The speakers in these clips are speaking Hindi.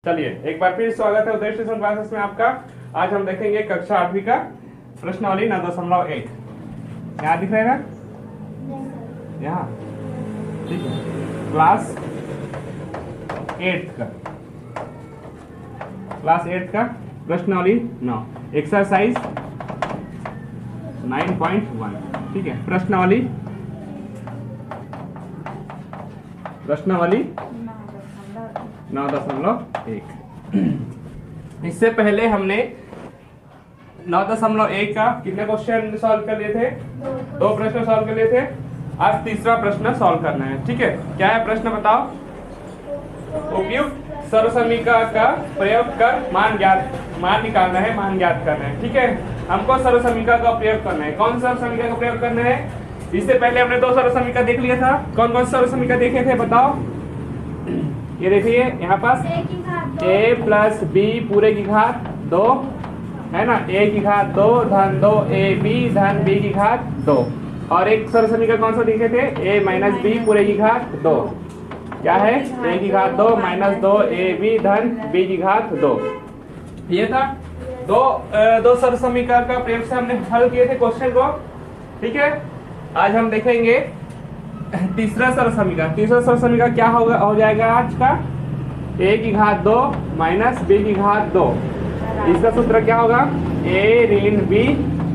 चलिए एक बार फिर स्वागत है उदय स्टेशन क्लासेस में आपका। आज हम देखेंगे कक्षा 8वीं का प्रश्नावली 9.1। यहाँ दिख रहेगा, यहाँ ठीक है, क्लास 8 का प्रश्नावली 9 एक्सरसाइज 9.1। ठीक है, प्रश्नावली 9.1। इससे पहले हमने 9.1 का कितने क्वेश्चन सॉल्व कर लिए थे? 2 प्रश्न सॉल्व कर लिए थे। आज तीसरा प्रश्न सॉल्व करना है। ठीक है, क्या है प्रश्न बताओ? उपयुक्त सर्वसमीकरण का प्रयोग कर मान निकालना है, मान ज्ञात करना है। ठीक है, हमको सर्वसमीकरण का प्रयोग करना है। कौन सा सर्वसमीकरण का प्रयोग करना है? इससे पहले हमने 2 सर्वसमीकरण देख लिया था। कौन कौन से सर्वसमीकरण देखे थे बताओ? ये देखिए यहाँ पास a प्लस बी पूरे की घात 2 है ना, a की घात 2 धन 2 ab धन b की घात 2। और एक सर्वसमीकरण कौन सा देखे थे? a माइनस बी पूरे की घात 2 क्या है? a की घात 2 माइनस 2 ab धन b की घात 2। ये था दो सर्वसमीकरण का प्रयोग से हमने हल किए थे क्वेश्चन को। ठीक है, आज हम देखेंगे तीसरा सर्वसमीकरण। तीसरा सर्वसमीकरण क्या होगा, हो जाएगा आज का? a की घात 2 माइनस b की घात 2। इसका सूत्र क्या होगा? a ऋण b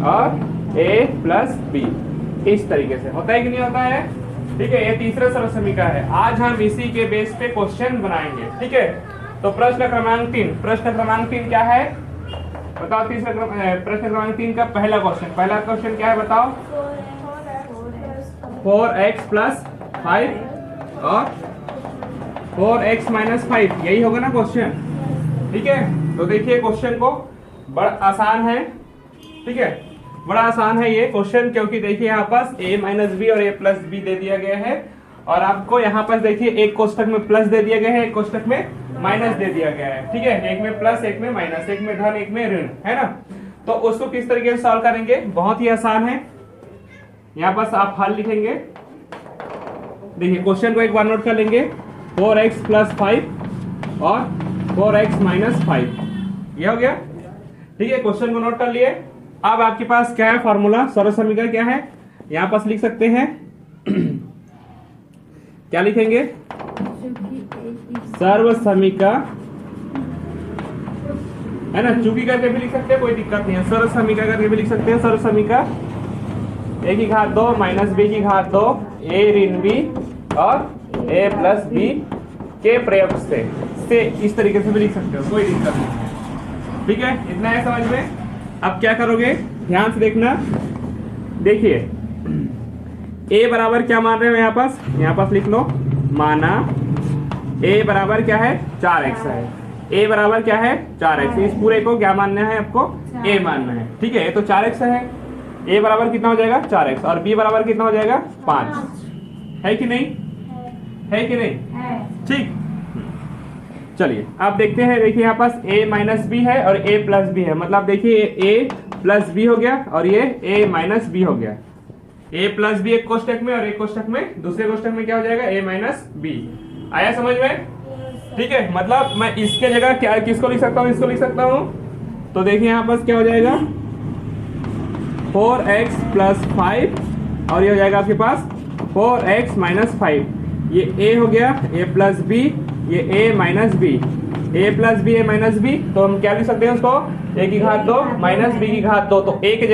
और a प्लस b। इस तरीके से होता है कि नहीं होता है? ठीक है, ये तीसरा सर्वसमीकरण है। आज हम इसी के बेस पे क्वेश्चन बनाएंगे। ठीक है, तो प्रश्न क्रमांक 3 क्या है बताओ? प्रश्न क्रमांक 3 का पहला क्वेश्चन क्या है बताओ? 4x प्लस 5 और 4x माइनस 5, यही होगा ना क्वेश्चन। ठीक है, तो देखिए क्वेश्चन को, बड़ा आसान है। ठीक है, बड़ा आसान है ये क्वेश्चन, क्योंकि देखिए यहाँ पास a माइनस बी और a प्लस बी दे दिया गया है। और आपको यहाँ पास देखिए एक कोष्टक में प्लस दे दिया गया है, एक कोष्टक में माइनस दे दिया गया है। ठीक है, एक में प्लस, एक में माइनस, एक में धन, एक में ऋण, है ना। तो उसको किस तरीके से सॉल्व करेंगे? बहुत ही आसान है। यहाँ पास आप हल लिखेंगे। देखिए क्वेश्चन को एक बार नोट कर लेंगे। 4x प्लस 5 और 4x माइनस 5, ये हो गया। ठीक है, क्वेश्चन को नोट कर लिए। अब आपके पास क्या है फॉर्मूला? सर्वसमीकरण क्या है? यहाँ पास लिख सकते हैं क्या लिखेंगे? सर्वसमीकरण है ना, चूंकि करके भी लिख सकते हैं, कोई दिक्कत नहीं है। सर्वसमीकरण करके भी लिख सकते हैं। सर्वसमीकरण a की घात 2 माइनस b की घात 2 a ऋण b और a प्लस b के प्रयोग से इस तरीके से भी लिख सकते हो, कोई दिक्कत नहीं है। ठीक है, इतना है समझ में। अब क्या करोगे, ध्यान से देखना। देखिए a बराबर क्या मान रहे हो? यहाँ पास लिख लो, माना a बराबर क्या है? 4x है। a बराबर क्या है? 4x। इस पूरे को क्या मानना है आपको? a मानना है। ठीक है, ये तो 4x है। a बराबर कितना हो जाएगा? 4x। और b बराबर कितना हो जाएगा? 5। है कि नहीं? है कि नहीं? ठीक, चलिए आप देखते हैं। देखिए यहाँ पास a माइनस बी है और a प्लस बी है, मतलब देखिए a प्लस बी हो गया और ये a माइनस बी हो गया। a प्लस बी एक कोष्टक में और एक कोष्टक में, दूसरे कोष्टक में क्या हो जाएगा? a minus B. आया समझ में? ठीक है, मतलब मैं इसके जगह क्या किसको लिख सकता हूँ? इसको लिख सकता हूँ। तो देखिए यहाँ पास क्या हो जाएगा? 4x प्लस 5 और ये हो जाएगा आपके पास 4x माइनस 5। ये a हो गया, a प्लस बी, ये a minus B, a plus B, a minus B. तो हम क्या लिख सकते हैं उसको? a की घात 2 माइनस b की घात 2। तो a की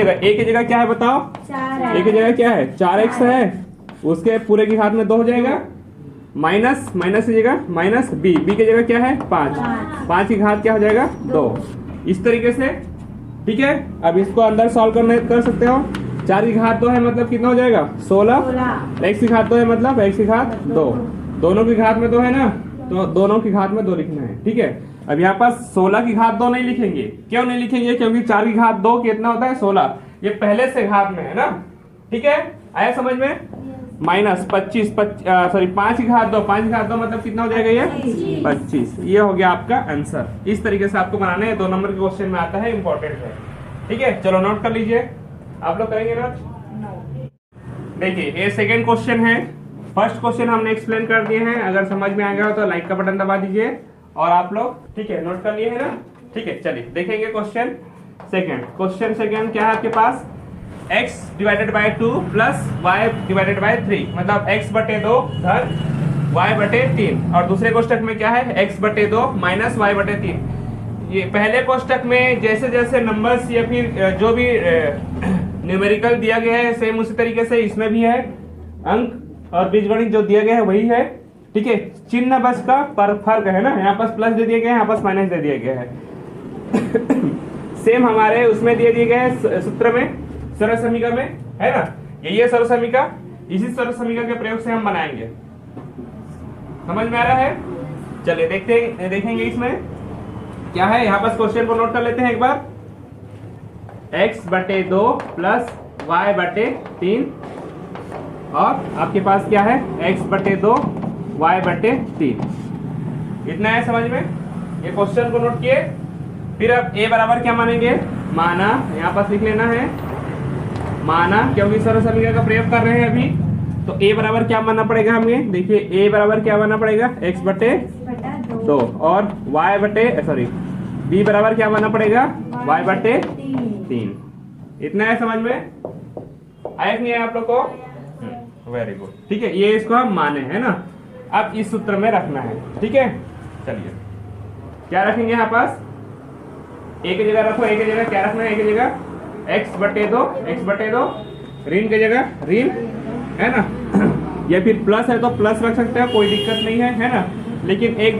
जगह क्या है बताओ? a की जगह क्या है? 4x है, उसके पूरे की घात में 2 हो जाएगा, माइनस की जगह माइनस b की जगह क्या है? 5 की घात क्या हो जाएगा? 2। इस तरीके से। ठीक है, अब इसको अंदर सॉल्व कर सकते हो। 4 की घात 2 है, मतलब कितना हो जाएगा? 16। x की घात 2 है, मतलब x की घात 2। दोनों की घात में 2 है ना, तो दोनों की घात में 2 लिखना है। ठीक है, अब यहाँ पास 16 की घात 2 नहीं लिखेंगे। क्यों नहीं लिखेंगे? क्योंकि 4 की घात 2 कितना होता है? 16। ये पहले से घात में है ना। ठीक है, आया समझ में? माइनस 5 की घात 2, 5 की घात 2 मतलब कितना हो जाएगा? ये 25। ये हो गया आपका आंसर। इस तरीके से आपको बनाना है। 2 नंबर के क्वेश्चन में आता है, इंपॉर्टेंट है। ठीक है, चलो नोट कर लीजिए। आप लोग करेंगे नोट? देखिए ये सेकेंड क्वेश्चन है। फर्स्ट क्वेश्चन हमने एक्सप्लेन कर दिए हैं। अगर समझ में आ गया हो तो लाइक का बटन दबा दीजिए और आप लोग ठीक है नोट कर लिए है ना। ठीक है चलिए देखेंगे क्वेश्चन सेकेंड क्या है आपके पास, x divided by 2 plus y divided by 3 मतलब x बटे 2 धन y बटे 3। और दूसरे कोष्टक में क्या है, x बटे 2 माइनस y बटे 3। ये पहले कोष्टक में जैसे जैसे नंबर्स या फिर जो भी न्यूमेरिकल दिया गया है सेम उसी तरीके से इसमें भी है, अंक और बीजगणित जो दिया गया है वही है। ठीक है, चिन्ह बस का पर फर्क है ना, यहाँ पास प्लस दे दिया गया है, यहाँ पास माइनस दे दिया गया है। सेम हमारे उसमें दिए गए हैं सूत्र में, सरल समीका में है ना, यही है सरल समीका। इसी सरल समीका के प्रयोग से हम बनाएंगे। समझ में आ रहा है? चलिए देखेंगे इसमें क्या है। यहाँ पास क्वेश्चन को नोट कर लेते हैं एक बार। x बटे 2 प्लस y बटे 3 और आपके पास क्या है, x बटे 2 y बटे 3। इतना है समझ में? ये क्वेश्चन को नोट किए। फिर अब a बराबर क्या मानेंगे, माना, यहाँ पास लिख लेना है माना, क्योंकि सरल समीकरण का प्रयोग कर रहे हैं अभी। तो a बराबर क्या मानना पड़ेगा हमें, देखिए a बराबर क्या मानना पड़ेगा, x बटे 2 और y बटे b बराबर क्या मानना पड़ेगा, y बटे 3। इतना है समझ में आया कि नहीं है आप लोग को? Very good. ठीक है, ये इसको हम माने है ना। अब इस सूत्र में रखना है। ठीक है, चलिए क्या रखेंगे यहाँ पास, एक की जगह रखो, एक की जगह क्या रखना है, एक की जगह x बटे 2 ऋण की जगह ऋण है ना, या फिर प्लस है तो प्लस रख सकते हैं, कोई दिक्कत नहीं है ना। लेकिन एक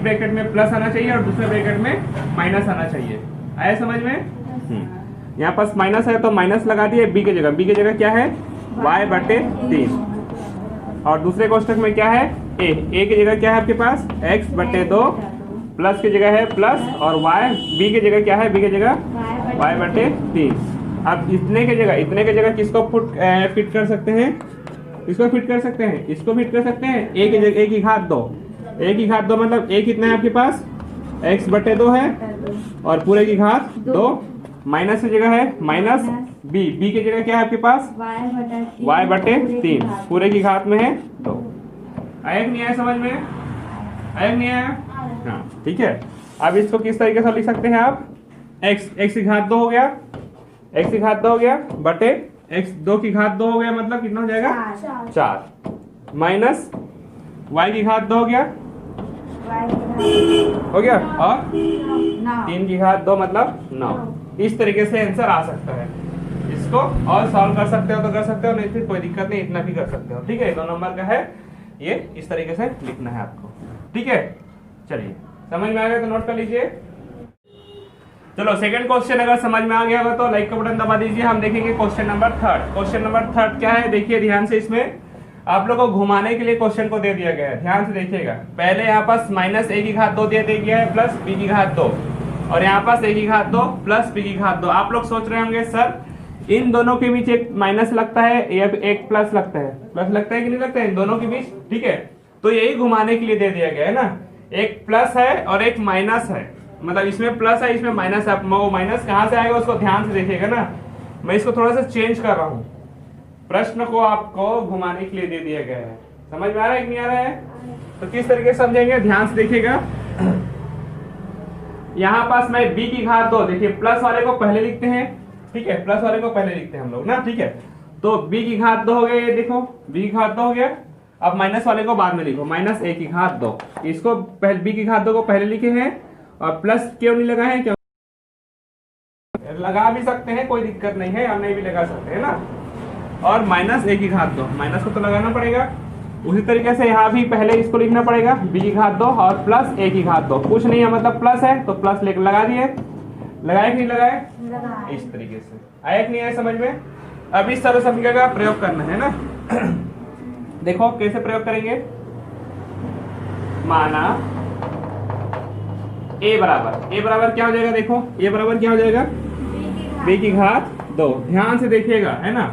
ब्रैकेट में प्लस आना चाहिए और दूसरे ब्रैकेट में माइनस आना चाहिए। आया समझ में? यहाँ पास माइनस है तो माइनस लगा दिए, b की जगह क्या है, y बटे 3। और दूसरे कोष्टक में क्या है, a की जगह क्या है आपके पास, x बटे 2 प्लस की जगह है प्लस और b की जगह क्या है, b की जगह y बटे 3। अब इतने की जगह किसको फिट कर सकते हैं, इसको फिट कर सकते हैं, इसको फिट कर सकते हैं। एक की घात दो मतलब एक कितना है आपके पास, x बटे 2 है और पूरे की घात 2, माइनस की जगह है माइनस b की जगह क्या है आपके पास, y बटे 3 पूरे की घात में है 2। आया कि नहीं आया समझ में? आया कि नहीं आया? हाँ ठीक है। अब इसको किस तरीके से लिख सकते हैं आप, x की घात 2 हो गया, x की घात 2 हो गया बटे x 2 की घात 2 हो गया, मतलब कितना हो जाएगा 4 माइनस y की घात 2 हो गया और 3 की घात 2 मतलब 9। इस तरीके से आंसर आ सकता है। इसको और सॉल्व कर सकते हो तो कर सकते हो, नहीं फिर कोई दिक्कत नहीं, इतना भी कर सकते हो। ठीक है, 2 नंबर का है ये, इस तरीके से लिखना है आपको। ठीक है, चलिए समझ में आ गया तो नोट कर लीजिए। चलो सेकंड क्वेश्चन अगर समझ में आ गया होगा तो लाइक का बटन दबा दीजिए। हम देखेंगे क्वेश्चन नंबर थर्ड क्या है, देखिए ध्यान से। इसमें आप लोगों को घुमाने के लिए क्वेश्चन को दे दिया गया है, ध्यान से देखिएगा। पहले यहाँ पास माइनस a की घात 2 दे दिया गया है प्लस b की घात 2 और यहाँ पास a की घात 2 प्लस b की घात 2। आप लोग सोच रहे होंगे सर इन दोनों के बीच एक माइनस लगता है या एक प्लस लगता है, कि नहीं लगता है इन दोनों के बीच? ठीक है, तो यही घुमाने के लिए दे दिया गया है ना, एक प्लस है और एक माइनस है, मतलब इसमें प्लस है इसमें माइनस है। वो माइनस कहाँ से आएगा उसको ध्यान से देखिएगा ना, मैं इसको थोड़ा सा चेंज कर रहा हूँ। प्रश्न को आपको घुमाने के लिए दे दिया गया है, समझ में आ रहा है कि नहीं आ रहा है? तो किस तरीके से समझेंगे, ध्यान से देखिएगा। यहाँ पास मैं b की घात 2, देखिए प्लस वाले को पहले लिखते हैं। ठीक है, प्लस वाले को पहले लिखते हैं हम लोग ना। ठीक है, तो b की घात 2 हो गया, ये देखो b की घात 2 हो गया। अब माइनस वाले को बाद में लिखो, माइनस a की घात 2, इसको b की घात 2 को पहले लिखे हैं और प्लस क्यों नहीं लगा है, क्यों लगा भी सकते हैं, कोई दिक्कत नहीं है, हम नहीं भी लगा सकते हैं ना। और माइनस a की घात 2, माइनस को तो लगाना पड़ेगा। उसी तरीके से यहाँ भी पहले इसको लिखना पड़ेगा b की घात 2 और प्लस a की घात 2। कुछ नहीं है मतलब प्लस है तो प्लस लेकर लगा दिए, लगाए कि नहीं लगाए? इस तरीके से आया कि नहीं आया समझ में? अब इस सरल समीकरण का प्रयोग करना है ना। देखो कैसे प्रयोग करेंगे, माना a बराबर क्या हो जाएगा, देखो a बराबर क्या हो जाएगा, b की घात 2। ध्यान से देखिएगा है ना,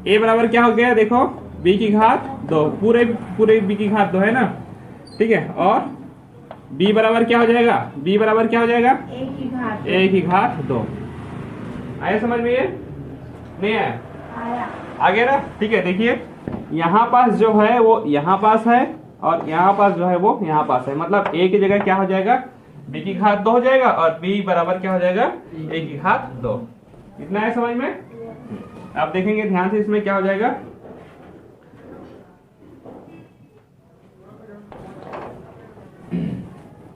a बराबर क्या हो गया, देखो b की घात 2 पूरे b की घात 2 है ना। ठीक है, और b बराबर क्या हो जाएगा, b बराबर क्या हो जाएगा, a की घात 2। आया समझ में? ये नहीं आया? आ गया ना। ठीक है, देखिए यहाँ पास जो है वो यहाँ पास है और यहाँ पास जो है वो यहाँ पास है, मतलब a की जगह क्या हो जाएगा, b की घात 2 हो जाएगा और b बराबर क्या हो जाएगा, a की घात 2। इतना है समझ में। आप देखेंगे ध्यान से इसमें क्या हो जाएगा,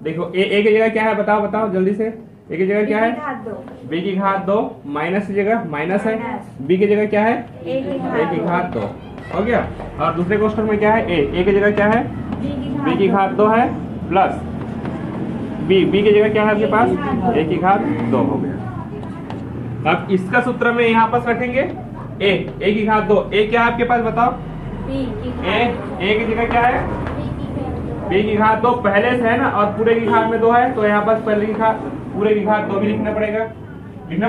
देखो a की जगह क्या है, बताओ बताओ जल्दी से, a की जगह क्या है, b की घात 2, माइनस की जगह माइनस है, b की जगह क्या है, a की घात 2 हो गया। और दूसरे क्वेश्चन में क्या है, a की जगह क्या है, b की घात 2 है, प्लस b की जगह क्या है आपके पास, a की घात 2 हो गया। अब इसका सूत्र में यहाँ पास रखेंगे a की घात 2, a क्या है आपके पास बताओ, a की जगह क्या है, b की घात 2 पहले से है ना, और पूरे की घात में 2 है, तो यहाँ पास पहले की घात पूरे की घात 2 भी लिखना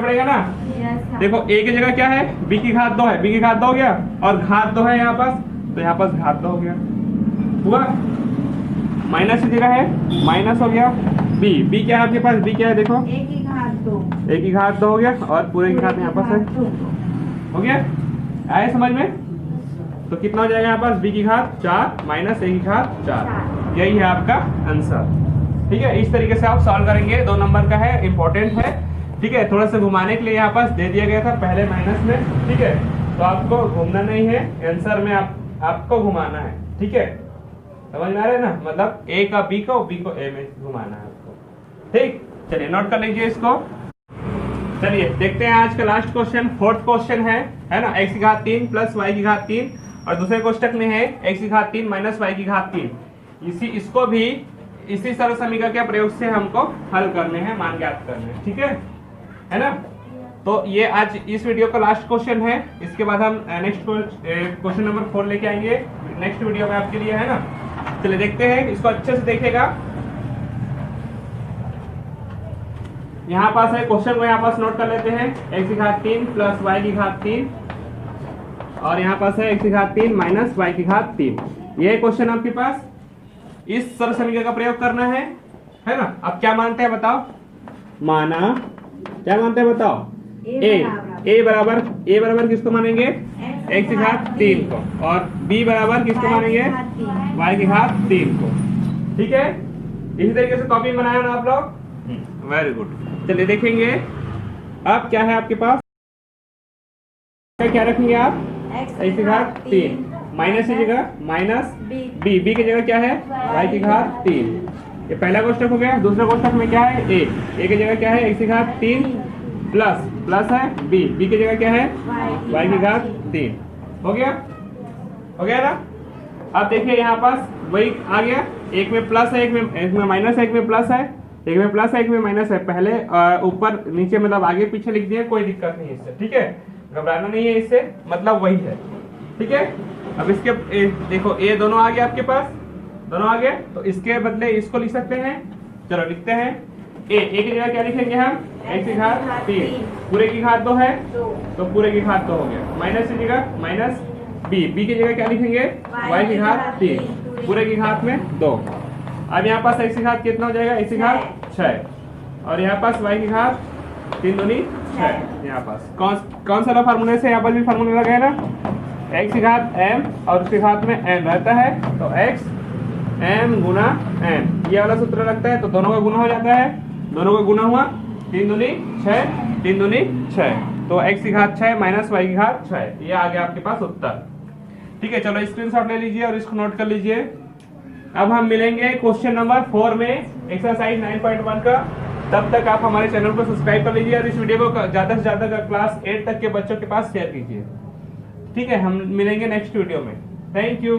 पड़ेगा ना। देखो a की जगह क्या है, b की घात 2 है, b की घात 2 हो गया, और घात 2 है यहाँ पास, तो यहाँ पास घात 2 हो गया, हुआ। माइनस की जगह है, माइनस हो गया, b क्या है आपके पास, b क्या है देखो, a की घात 2 हो गया, और पूरे की घात यहाँ पास है, हो गया। आए समझ में। तो कितना हो जाएगा यहाँ पास, b की घात 4 माइनस a की घात 4, यही है आपका आंसर। ठीक है, इस तरीके से आप सॉल्व करेंगे, 2 नंबर का है, इंपॉर्टेंट है। ठीक है, थोड़ा सा घुमाने के लिए यहाँ पास दे दिया गया था पहले माइनस में। ठीक है, तो आपको घूमना नहीं है, आंसर में आपको घुमाना है। ठीक है, समझ में आ रहा है ना, मतलब a का b को, b को a में घुमाना है आपको। ठीक, चलिए नोट कर लीजिए इसको। चलिए देखते हैं आज का लास्ट क्वेश्चन, 4th क्वेश्चन है ना, x की घात 3 प्लस y की घात 3, और दूसरे क्वेश्चन में है x की घात 3 माइनस y की घात 3। इसको भी इसी सरल समीकरण के प्रयोग से हमको हल करने हैं, मान ज्ञात करने हैं। ठीक है ना। तो ये आज इस वीडियो का लास्ट क्वेश्चन है, इसके बाद हम नेक्स्ट क्वेश्चन नंबर 4 लेके आएंगे नेक्स्ट वीडियो में आपके लिए, है ना। चलिए देखते हैं, इसको अच्छे से देखेगा। यहाँ पास है क्वेश्चन को, यहाँ पास नोट कर लेते हैं, x की घात 3 प्लस y की घात 3, और यहाँ पास है x की घात 3 माइनस y की घात 3। ये क्वेश्चन आपके पास, इस सरल समीकरण का प्रयोग करना है ना। अब क्या मानते हैं बताओ, माना क्या मानते हैं बताओ, a बराबर किसको मानेंगे, x की घात 3 को, और b बराबर किसको मानेंगे, y की घात 3 को। ठीक है, इसी तरीके से कॉपी बनाया ना आप लोग, वेरी गुड। चलिए देखेंगे अब क्या है आपके पास, क्या रखेंगे आप, x की घात 3 माइनस की जगह माइनस b की जगह क्या है, y की घात 3। ये पहला क्वेश्चन हो गया। दूसरा क्वेश्चन में क्या है, a की जगह क्या है, x की घात 3 प्लस है b की जगह क्या है, y की घात 3। हो गया ना। अब देखिए यहाँ पास वही आ गया, एक में प्लस है, एक में माइनस है, एक में प्लस है, एक में प्लस है, एक में माइनस है। पहले ऊपर नीचे मतलब आगे पीछे लिख दिए, कोई दिक्कत नहीं है इससे। ठीक है, घबराना नहीं है इससे, मतलब वही है। ठीक है, अब इसके देखो ये दोनों आ गए आपके पास, दोनों आ गए, तो इसके बदले इसको लिख सकते हैं। चलो लिखते हैं, a की जगह क्या लिखेंगे हम, x की घात 3, पूरे की घात 2 है तो पूरे की घात 2 हो गया, माइनस की जगह माइनस b की जगह क्या लिखेंगे, y की घात 3, पूरे की घात में 2। अब यहाँ पास x की घात कितना हो जाएगा, x की घात 6, और यहाँ पास y की घात 3 दूनी 6। यहाँ पास कौन सा फार्मूले से, यहाँ पर भी फार्मूला लगा है ना, x की घात m और उसके घात में n रहता है, तो x m गुना n, ये वाला सूत्र लगता है, तो दोनों का गुना हो जाता है, दोनों का गुना हुआ 3 दूनी 6, तो x की घात 6 माइनस y की घात 6, ये आ गया आपके पास उत्तर। ठीक है, चलो स्क्रीनशॉट ले लीजिए और इसको नोट कर लीजिए। अब हम मिलेंगे क्वेश्चन नंबर 4 में, एक्सरसाइज 9.1 का। तब तक आप हमारे चैनल को सब्सक्राइब कर लीजिए और इस वीडियो को ज्यादा से ज्यादा क्लास 8 तक के बच्चों के पास शेयर कीजिए। ठीक है, हम मिलेंगे नेक्स्ट वीडियो में। Thank you.